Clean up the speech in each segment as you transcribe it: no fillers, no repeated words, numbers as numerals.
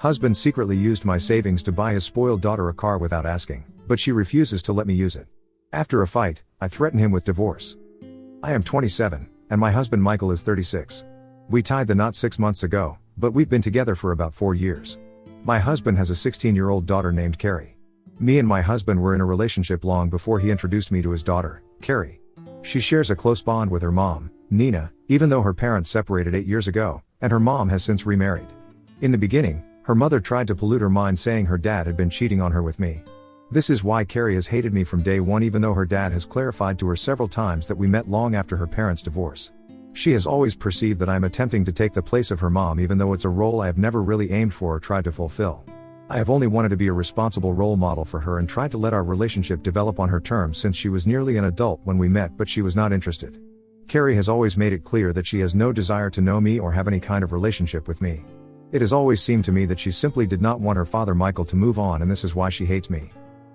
Husband secretly used my savings to buy his spoiled daughter a car without asking, but she refuses to let me use it. After a fight, I threaten him with divorce. I am 27, and my husband Michael is 36. We tied the knot 6 months ago, but we've been together for about 4 years. My husband has a 16-year-old daughter named Carrie. Me and my husband were in a relationship long before he introduced me to his daughter, Carrie. She shares a close bond with her mom, Nina, even though her parents separated 8 years ago, and her mom has since remarried. In the beginning, her mother tried to pollute her mind saying her dad had been cheating on her with me. This is why Carrie has hated me from day one, even though her dad has clarified to her several times that we met long after her parents' divorce. She has always perceived that I am attempting to take the place of her mom, even though it's a role I have never really aimed for or tried to fulfill. I have only wanted to be a responsible role model for her and tried to let our relationship develop on her terms since she was nearly an adult when we met, but she was not interested. Carrie has always made it clear that she has no desire to know me or have any kind of relationship with me. It has always seemed to me that she simply did not want her father Michael to move on, and this is why she hates me.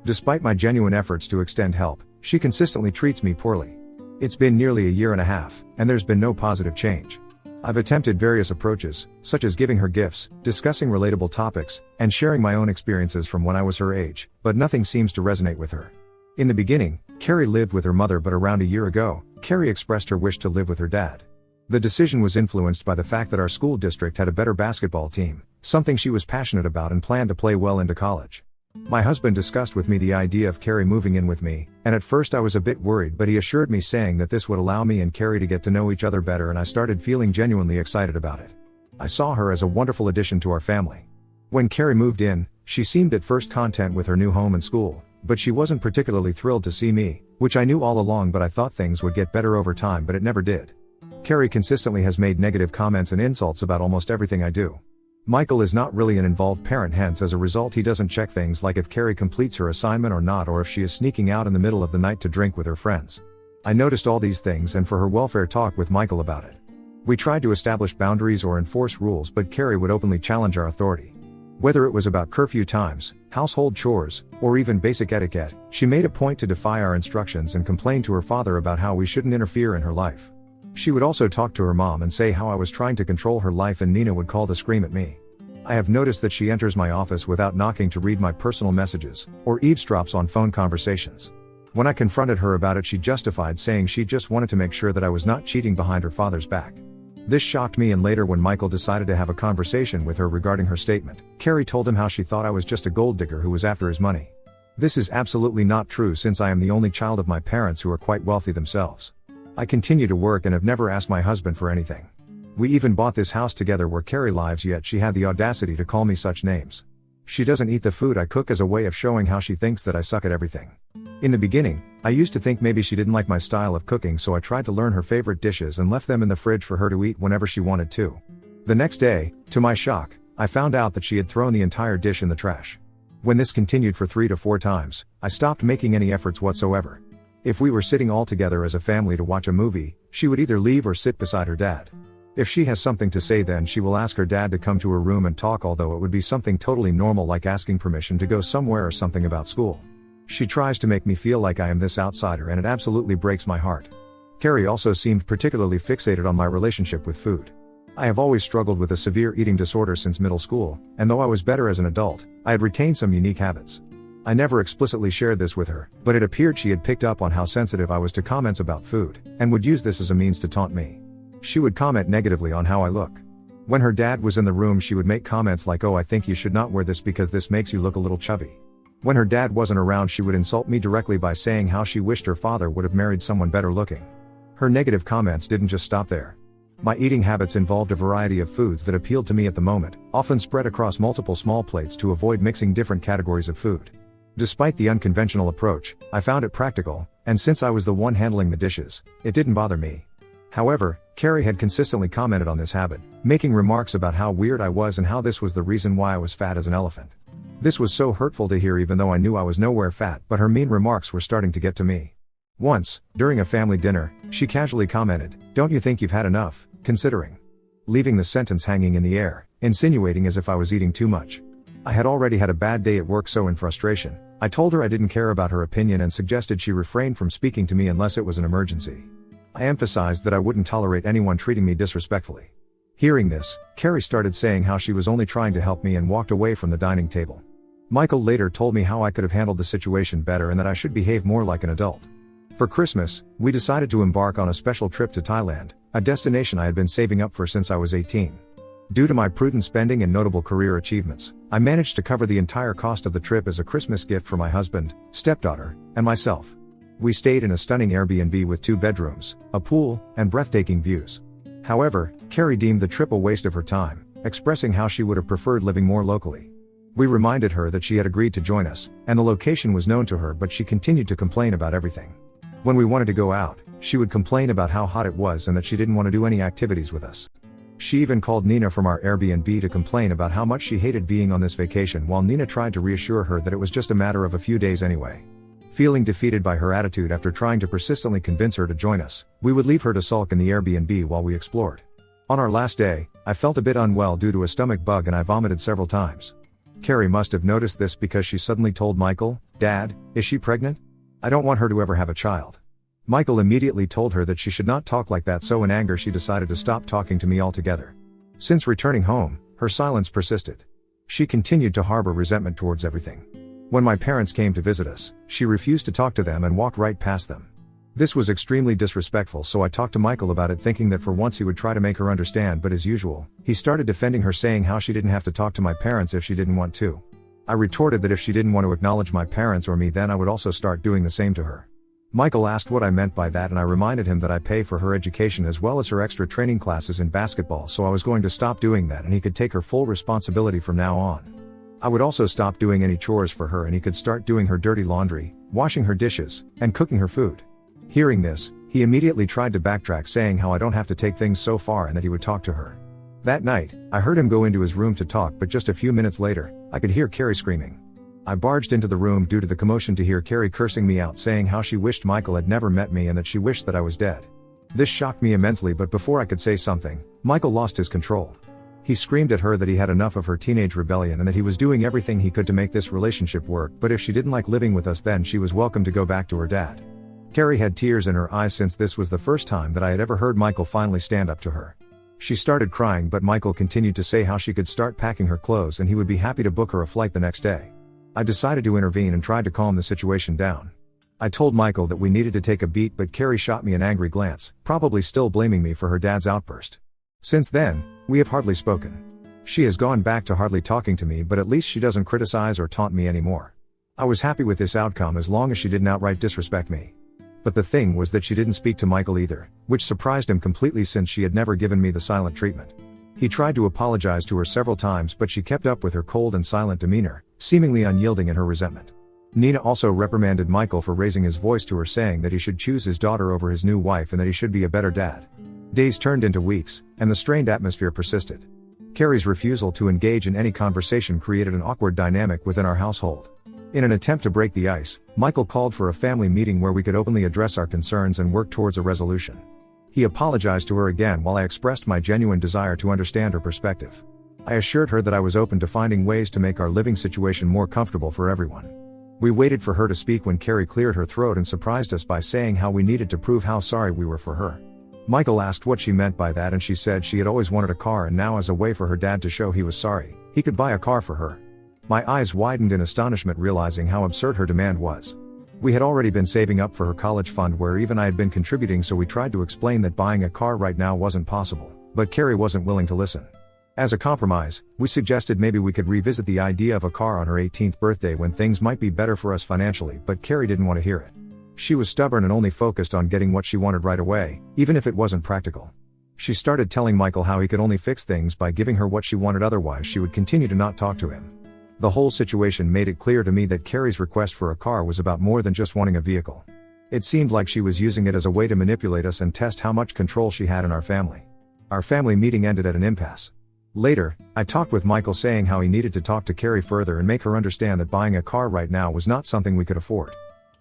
Despite my genuine efforts to extend help, she consistently treats me poorly. It's been nearly a year and a half, and there's been no positive change. I've attempted various approaches, such as giving her gifts, discussing relatable topics, and sharing my own experiences from when I was her age, but nothing seems to resonate with her. In the beginning, Carrie lived with her mother, but around a year ago, Carrie expressed her wish to live with her dad. The decision was influenced by the fact that our school district had a better basketball team, something she was passionate about and planned to play well into college. My husband discussed with me the idea of Carrie moving in with me, and at first I was a bit worried, but he assured me saying that this would allow me and Carrie to get to know each other better, and I started feeling genuinely excited about it. I saw her as a wonderful addition to our family. When Carrie moved in, she seemed at first content with her new home and school, but she wasn't particularly thrilled to see me, which I knew all along, but I thought things would get better over time, but it never did. Carrie consistently has made negative comments and insults about almost everything I do. Michael is not really an involved parent, hence as a result he doesn't check things like if Carrie completes her assignment or not, or if she is sneaking out in the middle of the night to drink with her friends. I noticed all these things and for her welfare talked with Michael about it. We tried to establish boundaries or enforce rules, but Carrie would openly challenge our authority. Whether it was about curfew times, household chores, or even basic etiquette, she made a point to defy our instructions and complain to her father about how we shouldn't interfere in her life. She would also talk to her mom and say how I was trying to control her life, and Nina would call to scream at me. I have noticed that she enters my office without knocking to read my personal messages, or eavesdrops on phone conversations. When I confronted her about it, she justified, saying she just wanted to make sure that I was not cheating behind her father's back. This shocked me, and later when Michael decided to have a conversation with her regarding her statement, Carrie told him how she thought I was just a gold digger who was after his money. This is absolutely not true, since I am the only child of my parents who are quite wealthy themselves. I continue to work and have never asked my husband for anything. We even bought this house together where Carrie lives, yet she had the audacity to call me such names. She doesn't eat the food I cook as a way of showing how she thinks that I suck at everything. In the beginning, I used to think maybe she didn't like my style of cooking, so I tried to learn her favorite dishes and left them in the fridge for her to eat whenever she wanted to. The next day, to my shock, I found out that she had thrown the entire dish in the trash. When this continued for 3 to 4 times, I stopped making any efforts whatsoever. If we were sitting all together as a family to watch a movie, she would either leave or sit beside her dad. If she has something to say, then she will ask her dad to come to her room and talk, although it would be something totally normal like asking permission to go somewhere or something about school. She tries to make me feel like I am this outsider, and it absolutely breaks my heart. Carrie also seemed particularly fixated on my relationship with food. I have always struggled with a severe eating disorder since middle school, and though I was better as an adult, I had retained some unique habits. I never explicitly shared this with her, but it appeared she had picked up on how sensitive I was to comments about food, and would use this as a means to taunt me. She would comment negatively on how I look. When her dad was in the room, she would make comments like, "Oh, I think you should not wear this because this makes you look a little chubby." When her dad wasn't around, she would insult me directly by saying how she wished her father would have married someone better looking. Her negative comments didn't just stop there. My eating habits involved a variety of foods that appealed to me at the moment, often spread across multiple small plates to avoid mixing different categories of food. Despite the unconventional approach, I found it practical, and since I was the one handling the dishes, it didn't bother me. However, Carrie had consistently commented on this habit, making remarks about how weird I was and how this was the reason why I was fat as an elephant. This was so hurtful to hear, even though I knew I was nowhere fat, but her mean remarks were starting to get to me. Once, during a family dinner, she casually commented, "Don't you think you've had enough?" considering leaving the sentence hanging in the air, insinuating as if I was eating too much. I had already had a bad day at work, so in frustration, I told her I didn't care about her opinion and suggested she refrain from speaking to me unless it was an emergency. I emphasized that I wouldn't tolerate anyone treating me disrespectfully. Hearing this, Carrie started saying how she was only trying to help me and walked away from the dining table. Michael later told me how I could have handled the situation better and that I should behave more like an adult. For Christmas, we decided to embark on a special trip to Thailand, a destination I had been saving up for since I was 18. Due to my prudent spending and notable career achievements, I managed to cover the entire cost of the trip as a Christmas gift for my husband, stepdaughter, and myself. We stayed in a stunning Airbnb with 2 bedrooms, a pool, and breathtaking views. However, Carrie deemed the trip a waste of her time, expressing how she would have preferred living more locally. We reminded her that she had agreed to join us, and the location was known to her, but she continued to complain about everything. When we wanted to go out, she would complain about how hot it was and that she didn't want to do any activities with us. She even called Nina from our Airbnb to complain about how much she hated being on this vacation, while Nina tried to reassure her that it was just a matter of a few days anyway. Feeling defeated by her attitude after trying to persistently convince her to join us, we would leave her to sulk in the Airbnb while we explored. On our last day, I felt a bit unwell due to a stomach bug and I vomited several times. Carrie must have noticed this because she suddenly told Michael, "Dad, is she pregnant? I don't want her to ever have a child." Michael immediately told her that she should not talk like that, so in anger she decided to stop talking to me altogether. Since returning home, her silence persisted. She continued to harbor resentment towards everything. When my parents came to visit us, she refused to talk to them and walked right past them. This was extremely disrespectful, so I talked to Michael about it, thinking that for once he would try to make her understand, but as usual, he started defending her, saying how she didn't have to talk to my parents if she didn't want to. I retorted that if she didn't want to acknowledge my parents or me, then I would also start doing the same to her. Michael asked what I meant by that, and I reminded him that I pay for her education as well as her extra training classes in basketball, so I was going to stop doing that and he could take her full responsibility from now on. I would also stop doing any chores for her and he could start doing her dirty laundry, washing her dishes, and cooking her food. Hearing this, he immediately tried to backtrack, saying how I don't have to take things so far and that he would talk to her. That night, I heard him go into his room to talk, but just a few minutes later, I could hear Carrie screaming. I barged into the room due to the commotion to hear Carrie cursing me out, saying how she wished Michael had never met me and that she wished that I was dead. This shocked me immensely, but before I could say something, Michael lost his control. He screamed at her that he had enough of her teenage rebellion and that he was doing everything he could to make this relationship work, but if she didn't like living with us, then she was welcome to go back to her dad. Carrie had tears in her eyes, since this was the first time that I had ever heard Michael finally stand up to her. She started crying, but Michael continued to say how she could start packing her clothes and he would be happy to book her a flight the next day. I decided to intervene and tried to calm the situation down. I told Michael that we needed to take a beat, but Carrie shot me an angry glance, probably still blaming me for her dad's outburst. Since then, we have hardly spoken. She has gone back to hardly talking to me, but at least she doesn't criticize or taunt me anymore. I was happy with this outcome as long as she didn't outright disrespect me. But the thing was that she didn't speak to Michael either, which surprised him completely since she had never given me the silent treatment. He tried to apologize to her several times, but she kept up with her cold and silent demeanor, seemingly unyielding in her resentment. Nina also reprimanded Michael for raising his voice to her, saying that he should choose his daughter over his new wife and that he should be a better dad. Days turned into weeks, and the strained atmosphere persisted. Carrie's refusal to engage in any conversation created an awkward dynamic within our household. In an attempt to break the ice, Michael called for a family meeting where we could openly address our concerns and work towards a resolution. He apologized to her again while I expressed my genuine desire to understand her perspective. I assured her that I was open to finding ways to make our living situation more comfortable for everyone. We waited for her to speak when Carrie cleared her throat and surprised us by saying how we needed to prove how sorry we were for her. Michael asked what she meant by that, and she said she had always wanted a car, and now as a way for her dad to show he was sorry, he could buy a car for her. My eyes widened in astonishment, realizing how absurd her demand was. We had already been saving up for her college fund, where even I had been contributing, so we tried to explain that buying a car right now wasn't possible, but Carrie wasn't willing to listen. As a compromise, we suggested maybe we could revisit the idea of a car on her 18th birthday when things might be better for us financially, but Carrie didn't want to hear it. She was stubborn and only focused on getting what she wanted right away, even if it wasn't practical. She started telling Michael how he could only fix things by giving her what she wanted, otherwise she would continue to not talk to him. The whole situation made it clear to me that Carrie's request for a car was about more than just wanting a vehicle. It seemed like she was using it as a way to manipulate us and test how much control she had in our family. Our family meeting ended at an impasse. Later, I talked with Michael, saying how he needed to talk to Carrie further and make her understand that buying a car right now was not something we could afford.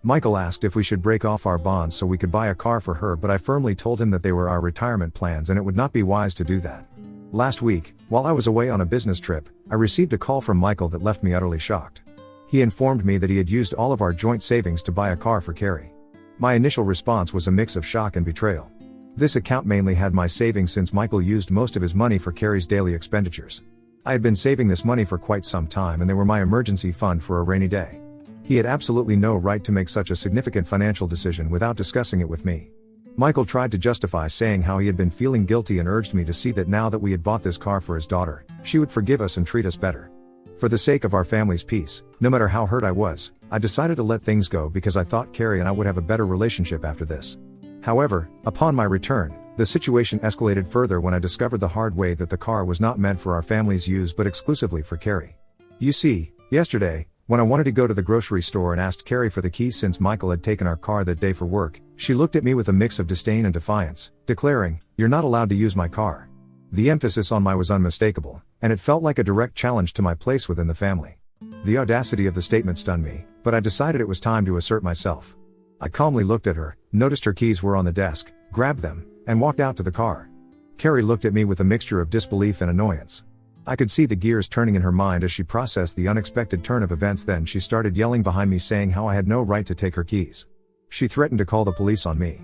Michael asked if we should break off our bonds so we could buy a car for her, but I firmly told him that they were our retirement plans and it would not be wise to do that. Last week, while I was away on a business trip, I received a call from Michael that left me utterly shocked. He informed me that he had used all of our joint savings to buy a car for Carrie. My initial response was a mix of shock and betrayal. This account mainly had my savings since Michael used most of his money for Carrie's daily expenditures. I had been saving this money for quite some time and they were my emergency fund for a rainy day. He had absolutely no right to make such a significant financial decision without discussing it with me. Michael tried to justify, saying how he had been feeling guilty and urged me to see that now that we had bought this car for his daughter, she would forgive us and treat us better. For the sake of our family's peace, no matter how hurt I was, I decided to let things go because I thought Carrie and I would have a better relationship after this. However, upon my return, the situation escalated further when I discovered the hard way that the car was not meant for our family's use but exclusively for Carrie. You see, yesterday, when I wanted to go to the grocery store and asked Carrie for the keys since Michael had taken our car that day for work, she looked at me with a mix of disdain and defiance, declaring, "You're not allowed to use my car." The emphasis on my was unmistakable, and it felt like a direct challenge to my place within the family. The audacity of the statement stunned me, but I decided it was time to assert myself. I calmly looked at her, noticed her keys were on the desk, grabbed them, and walked out to the car. Carrie looked at me with a mixture of disbelief and annoyance. I could see the gears turning in her mind as she processed the unexpected turn of events. Then she started yelling behind me, saying how I had no right to take her keys. She threatened to call the police on me.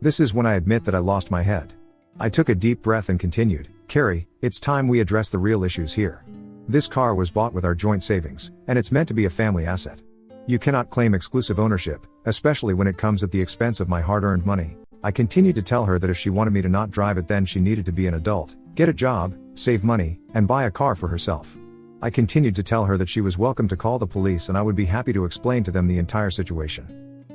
This is when I admit that I lost my head. I took a deep breath and continued, "Carrie, it's time we address the real issues here. This car was bought with our joint savings, and it's meant to be a family asset. You cannot claim exclusive ownership, especially when it comes at the expense of my hard-earned money." I continued to tell her that if she wanted me to not drive it, then she needed to be an adult, get a job, save money, and buy a car for herself. I continued to tell her that she was welcome to call the police and I would be happy to explain to them the entire situation.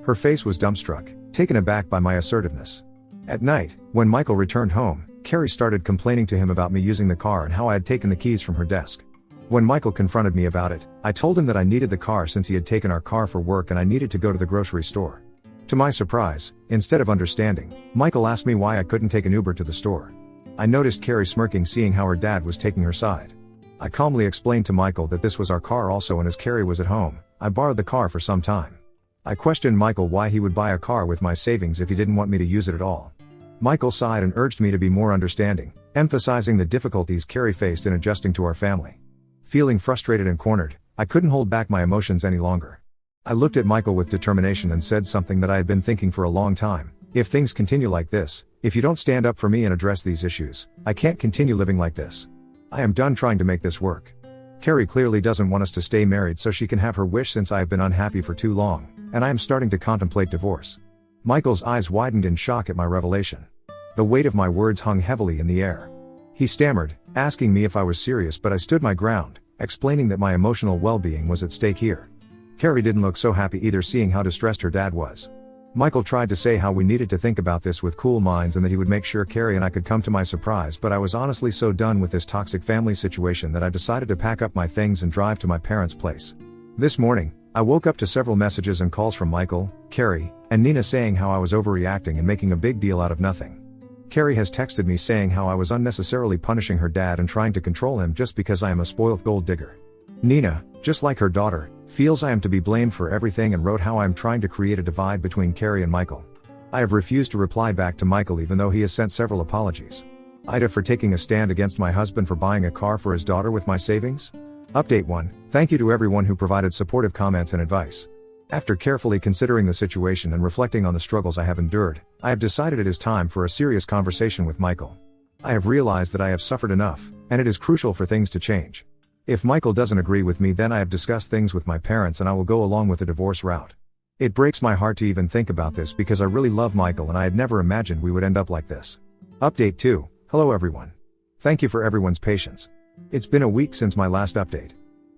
Her face was dumbstruck, taken aback by my assertiveness. At night, when Michael returned home, Carrie started complaining to him about me using the car and how I had taken the keys from her desk. When Michael confronted me about it, I told him that I needed the car since he had taken our car for work and I needed to go to the grocery store. To my surprise, instead of understanding, Michael asked me why I couldn't take an Uber to the store. I noticed Carrie smirking, seeing how her dad was taking her side. I calmly explained to Michael that this was our car also, and as Carrie was at home, I borrowed the car for some time. I questioned Michael why he would buy a car with my savings if he didn't want me to use it at all. Michael sighed and urged me to be more understanding, emphasizing the difficulties Carrie faced in adjusting to our family. Feeling frustrated and cornered, I couldn't hold back my emotions any longer. I looked at Michael with determination and said something that I had been thinking for a long time. If things continue like this, if you don't stand up for me and address these issues, I can't continue living like this. I am done trying to make this work. Carrie clearly doesn't want us to stay married so she can have her wish, since I have been unhappy for too long, and I am starting to contemplate divorce. Michael's eyes widened in shock at my revelation. The weight of my words hung heavily in the air. He stammered, asking me if I was serious, but I stood my ground, explaining that my emotional well-being was at stake here. Carrie didn't look so happy either, seeing how distressed her dad was. Michael tried to say how we needed to think about this with cool minds and that he would make sure Carrie and I could come to my surprise, but I was honestly so done with this toxic family situation that I decided to pack up my things and drive to my parents' place. This morning, I woke up to several messages and calls from Michael, Carrie, and Nina saying how I was overreacting and making a big deal out of nothing. Carrie has texted me saying how I was unnecessarily punishing her dad and trying to control him just because I am a spoiled gold digger. Nina, just like her daughter, feels I am to be blamed for everything and wrote how I am trying to create a divide between Carrie and Michael. I have refused to reply back to Michael even though he has sent several apologies. Ida for taking a stand against my husband for buying a car for his daughter with my savings. Update 1. Thank you to everyone who provided supportive comments and advice. After carefully considering the situation and reflecting on the struggles I have endured, I have decided it is time for a serious conversation with Michael. I have realized that I have suffered enough, and it is crucial for things to change. If Michael doesn't agree with me, then I have discussed things with my parents and I will go along with the divorce route. It breaks my heart to even think about this because I really love Michael and I had never imagined we would end up like this. Update 2. Hello everyone. Thank you for everyone's patience. It's been a week since my last update.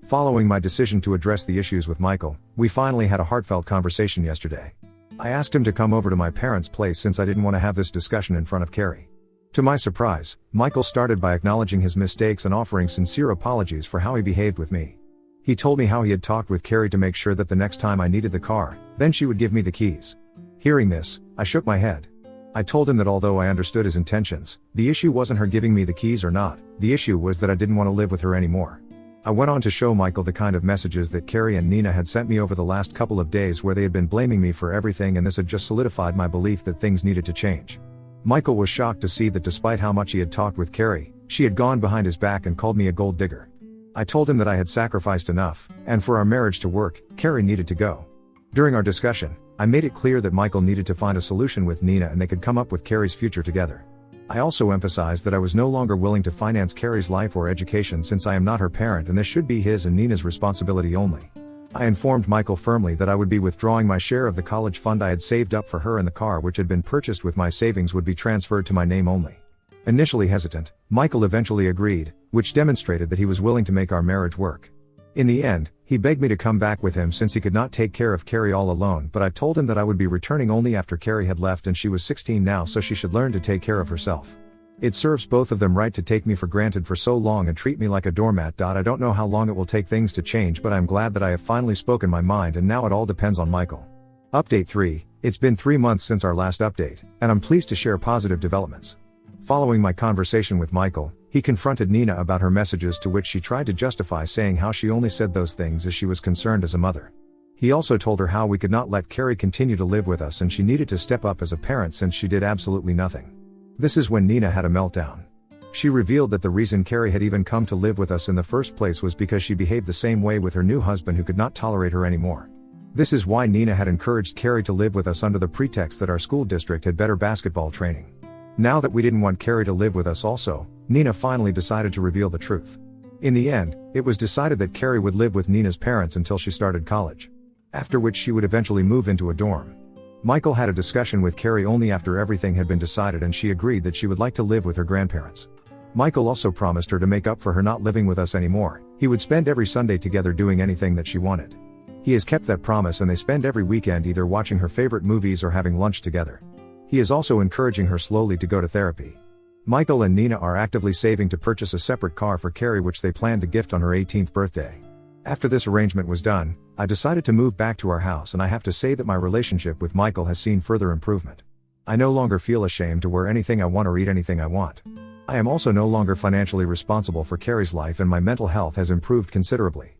Following my decision to address the issues with Michael, we finally had a heartfelt conversation yesterday. I asked him to come over to my parents' place since I didn't want to have this discussion in front of Carrie. To my surprise, Michael started by acknowledging his mistakes and offering sincere apologies for how he behaved with me. He told me how he had talked with Carrie to make sure that the next time I needed the car, then she would give me the keys. Hearing this, I shook my head. I told him that although I understood his intentions, the issue wasn't her giving me the keys or not, the issue was that I didn't want to live with her anymore. I went on to show Michael the kind of messages that Carrie and Nina had sent me over the last couple of days where they had been blaming me for everything, and this had just solidified my belief that things needed to change. Michael was shocked to see that despite how much he had talked with Carrie, she had gone behind his back and called me a gold digger. I told him that I had sacrificed enough, and for our marriage to work, Carrie needed to go. During our discussion, I made it clear that Michael needed to find a solution with Nina and they could come up with Carrie's future together. I also emphasized that I was no longer willing to finance Carrie's life or education since I am not her parent and this should be his and Nina's responsibility only. I informed Michael firmly that I would be withdrawing my share of the college fund I had saved up for her and the car which had been purchased with my savings would be transferred to my name only. Initially hesitant, Michael eventually agreed, which demonstrated that he was willing to make our marriage work. In the end, he begged me to come back with him since he could not take care of Carrie all alone, but I told him that I would be returning only after Carrie had left and she was 16 now so she should learn to take care of herself. It serves both of them right to take me for granted for so long and treat me like a doormat. I don't know how long it will take things to change, but I'm glad that I have finally spoken my mind and now it all depends on Michael. Update 3, it's been 3 months since our last update, and I'm pleased to share positive developments. Following my conversation with Michael, he confronted Nina about her messages to which she tried to justify saying how she only said those things as she was concerned as a mother. He also told her how we could not let Carrie continue to live with us and she needed to step up as a parent since she did absolutely nothing. This is when Nina had a meltdown. She revealed that the reason Carrie had even come to live with us in the first place was because she behaved the same way with her new husband who could not tolerate her anymore. This is why Nina had encouraged Carrie to live with us under the pretext that our school district had better basketball training. Now that we didn't want Carrie to live with us also, Nina finally decided to reveal the truth. In the end, it was decided that Carrie would live with Nina's parents until she started college. After which she would eventually move into a dorm. Michael had a discussion with Carrie only after everything had been decided and she agreed that she would like to live with her grandparents. Michael also promised her to make up for her not living with us anymore, he would spend every Sunday together doing anything that she wanted. He has kept that promise and they spend every weekend either watching her favorite movies or having lunch together. He is also encouraging her slowly to go to therapy. Michael and Nina are actively saving to purchase a separate car for Carrie which they plan to gift on her 18th birthday. After this arrangement was done, I decided to move back to our house and I have to say that my relationship with Michael has seen further improvement. I no longer feel ashamed to wear anything I want or eat anything I want. I am also no longer financially responsible for Carrie's life and my mental health has improved considerably.